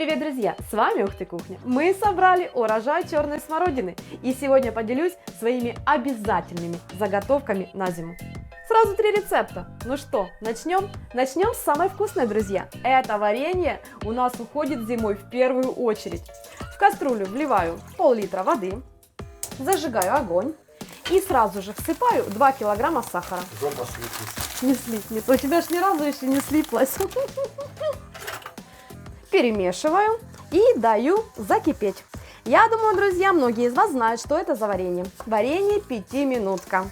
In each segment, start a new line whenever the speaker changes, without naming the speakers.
Привет, друзья! С вами Ух ты Кухня. Мы собрали урожай черной смородины и сегодня поделюсь своими обязательными заготовками на зиму. Сразу 3 рецепта. Ну что, начнем? Начнем с самой вкусной, друзья. Это варенье у нас уходит зимой в первую очередь. В кастрюлю вливаю пол-литра воды, зажигаю огонь и сразу же всыпаю 2 килограмма сахара.
Жопа слиплась.
Не слиплась. У тебя ж ни разу еще не слиплась. Перемешиваю и даю закипеть. Я думаю, друзья, многие из вас знают, что это за варенье. Варенье 5-минутка.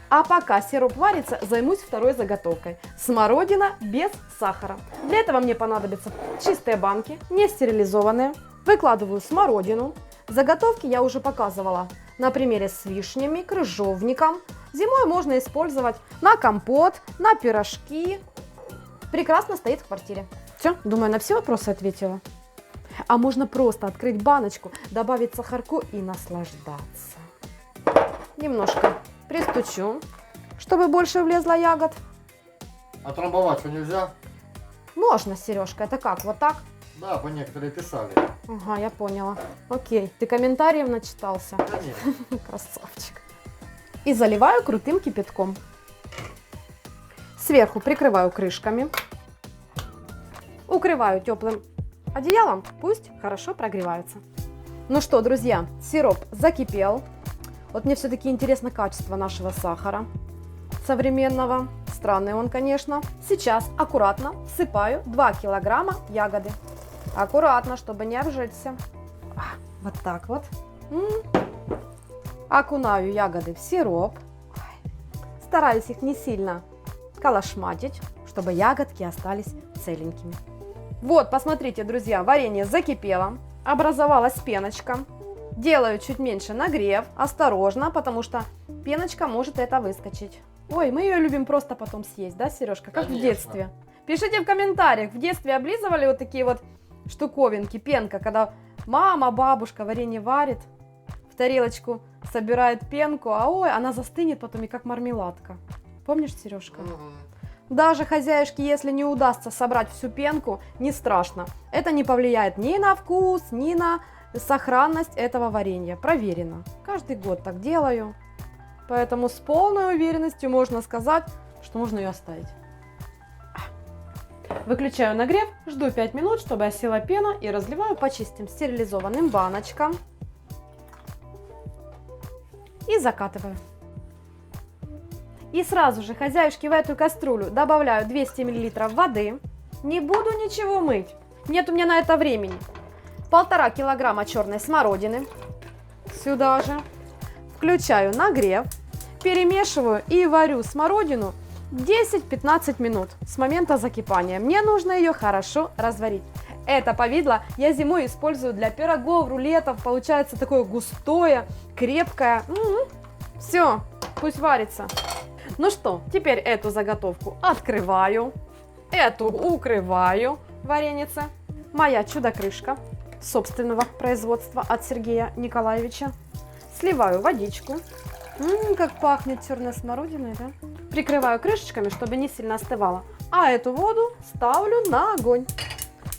А пока сироп варится, займусь второй заготовкой. Смородина без сахара. Для этого мне понадобятся чистые банки, не стерилизованные. Выкладываю смородину. Заготовки я уже показывала на примере с вишнями, крыжовником. Зимой можно использовать на компот, на пирожки. Прекрасно стоит в квартире. Все, думаю, на все вопросы ответила. А можно просто открыть баночку, добавить сахарку и наслаждаться. Немножко пристучу, чтобы больше влезло ягод.
Отрамбовать что нельзя?
Можно, Сережка, это как, вот так?
Да, по некоторые писали.
Ага, я поняла. Окей, ты комментариев начитался?
Конечно.
Красавчик. И заливаю крутым кипятком. Сверху прикрываю крышками. Укрываю теплым одеялом, пусть хорошо прогревается. Ну что, друзья, сироп закипел. Вот мне все-таки интересно качество нашего сахара современного. Странный он, конечно. Сейчас аккуратно всыпаю 2 килограмма ягоды. Аккуратно, чтобы не обжечься. Вот так вот. Окунаю ягоды в сироп. Стараюсь их не сильно колошматить, чтобы ягодки остались целенькими. Вот, посмотрите, друзья, варенье закипело, образовалась пеночка. Делаю чуть меньше нагрев, осторожно, потому что пеночка может это выскочить. Ой, мы ее любим просто потом съесть, да, Сережка, как
Конечно.
в детстве. Пишите в комментариях, в детстве облизывали вот такие вот штуковинки, пенка, когда мама, бабушка варенье варит, в тарелочку собирает пенку, а ой, она застынет потом и как мармеладка. Помнишь, Сережка? Даже хозяюшке, если не удастся собрать всю пенку, не страшно. Это не повлияет ни на вкус, ни на сохранность этого варенья. Проверено. Каждый год так делаю. Поэтому с полной уверенностью можно сказать, что можно ее оставить. Выключаю нагрев, жду 5 минут, чтобы осела пена, и разливаю по чистым стерилизованным баночкам. И закатываю. И сразу же хозяюшке в эту кастрюлю добавляю 200 мл воды. Не буду ничего мыть. Нет у меня на это времени. 1,5 килограмма черной смородины. Сюда же. Включаю нагрев. Перемешиваю и варю смородину 10-15 минут с момента закипания. Мне нужно ее хорошо разварить. Это повидло я зимой использую для пирогов, рулетов. Получается такое густое, крепкое. Все, пусть варится. Ну что, теперь эту заготовку открываю, эту укрываю, вареница. Моя чудо-крышка собственного производства от Сергея Николаевича. Сливаю водичку. Как пахнет черной смородиной, да? Прикрываю крышечками, чтобы не сильно остывало. А эту воду ставлю на огонь.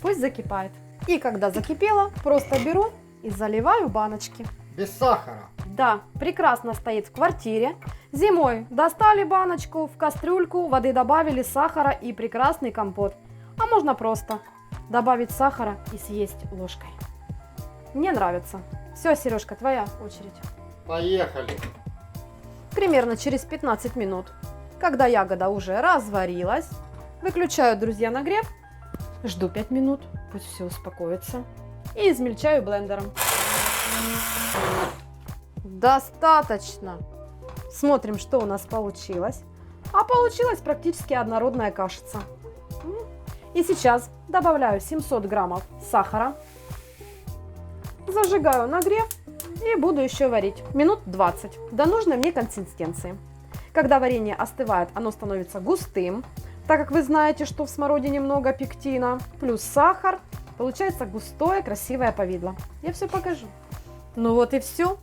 Пусть закипает. И когда закипело, просто беру и заливаю баночки.
Без сахара.
Да, прекрасно стоит в квартире. Зимой достали баночку, в кастрюльку, воды добавили, сахара и прекрасный компот. А можно просто добавить сахара и съесть ложкой. Мне нравится. Все, Сережка, твоя очередь.
Поехали.
Примерно через 15 минут, когда ягода уже разварилась, выключаю, друзья, нагрев, жду 5 минут, пусть все успокоится, и измельчаю блендером. Достаточно. Смотрим, что у нас получилось. А получилась практически однородная кашица. И сейчас добавляю 700 граммов сахара. Зажигаю нагрев и буду еще варить минут 20 до нужной мне консистенции. Когда варенье остывает, оно становится густым, так как вы знаете, что в смородине много пектина, плюс сахар, получается густое, красивое повидло. Я все покажу. Ну вот и все.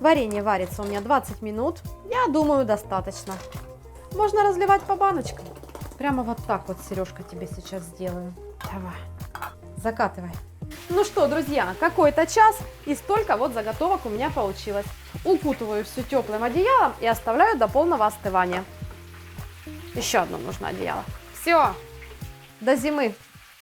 Варенье варится у меня 20 минут. Я думаю, достаточно. Можно разливать по баночкам. Прямо вот так вот, Сережка, тебе сейчас сделаю. Давай. Закатывай. Ну что, друзья, какой-то час и столько вот заготовок у меня получилось. Укутываю все теплым одеялом и оставляю до полного остывания. Еще одно нужно одеяло. Все, до зимы.